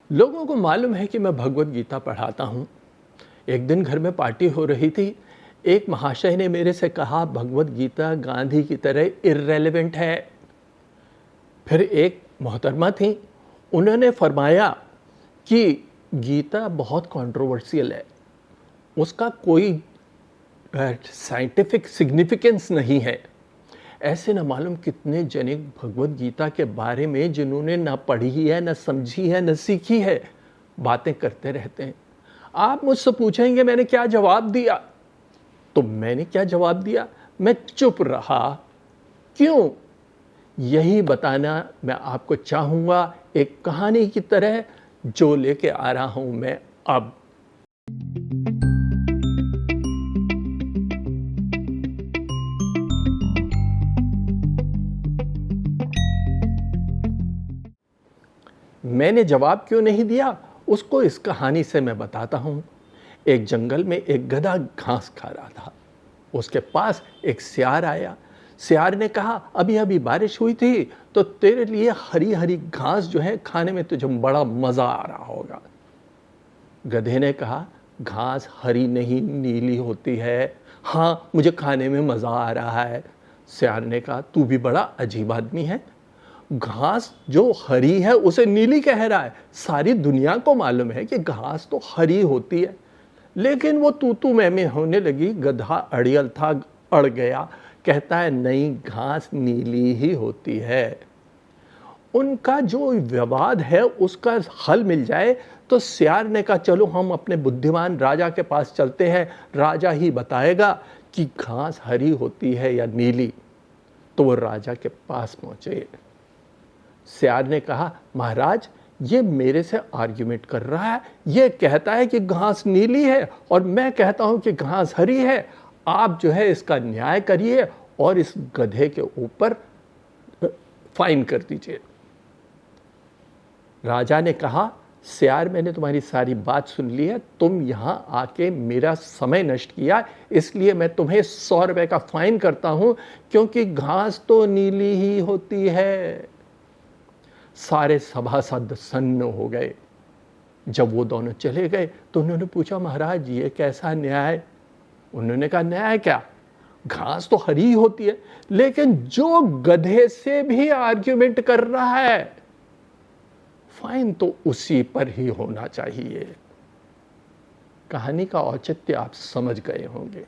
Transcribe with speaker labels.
Speaker 1: लोगों को मालूम है कि मैं भगवत गीता पढ़ाता हूँ। एक दिन घर में पार्टी हो रही थी। एक महाशय ने मेरे से कहा, भगवत गीता गांधी की तरह इर्रेलेवेंट है। फिर एक मोहतरमा थी, उन्होंने फरमाया कि गीता बहुत कंट्रोवर्शियल है, उसका कोई साइंटिफिक सिग्निफिकेंस नहीं है। ऐसे न मालूम कितने जने भगवत गीता के बारे में, जिन्होंने ना पढ़ी है, ना समझी है, ना सीखी है, बातें करते रहते हैं। आप मुझसे पूछेंगे मैंने क्या जवाब दिया, तो मैंने क्या जवाब दिया, मैं चुप रहा। क्यों? यही बताना मैं आपको चाहूँगा, एक कहानी की तरह जो लेके आ रहा हूँ मैं अब। मैंने जवाब क्यों नहीं दिया, उसको इस कहानी से मैं बताता हूँ। एक जंगल में एक गधा घास खा रहा था। उसके पास एक सियार आया। सियार ने कहा, अभी अभी बारिश हुई थी, तो तेरे लिए हरी हरी घास जो है खाने में तुझे बड़ा मज़ा आ रहा होगा। गधे ने कहा, घास हरी नहीं नीली होती है। हाँ, मुझे खाने में मज़ा आ रहा है। सियार ने कहा, तू भी बड़ा अजीब आदमी है। घास जो हरी है उसे नीली कह रहा है। सारी दुनिया को मालूम है कि घास तो हरी होती है। लेकिन वो तू मैं होने लगी। गधा अड़ियल था, अड़ गया। कहता है, नहीं, घास नीली ही होती है। उनका जो विवाद है उसका हल मिल जाए, तो सियार ने कहा, चलो हम अपने बुद्धिमान राजा के पास चलते हैं, राजा ही बताएगा कि घास हरी होती है या नीली। तो वो राजा के पास पहुंचे। सियार ने कहा, महाराज, ये मेरे से आर्ग्यूमेंट कर रहा है। ये कहता है कि घास नीली है और मैं कहता हूं कि घास हरी है। आप जो है इसका न्याय करिए और इस गधे के ऊपर फाइन कर दीजिए। राजा ने कहा, सियार, मैंने तुम्हारी सारी बात सुन ली है। तुम यहां आके मेरा समय नष्ट किया, इसलिए मैं तुम्हें 100 रुपए का फाइन करता हूं, क्योंकि घास तो नीली ही होती है। सारे सभासद सन्न हो गए। जब वो दोनों चले गए तो उन्होंने पूछा, महाराज, ये कैसा न्याय? उन्होंने कहा, न्याय क्या, घास तो हरी होती है। लेकिन जो गधे से भी आर्ग्यूमेंट कर रहा है, फाइन तो उसी पर ही होना चाहिए। कहानी का औचित्य आप समझ गए होंगे।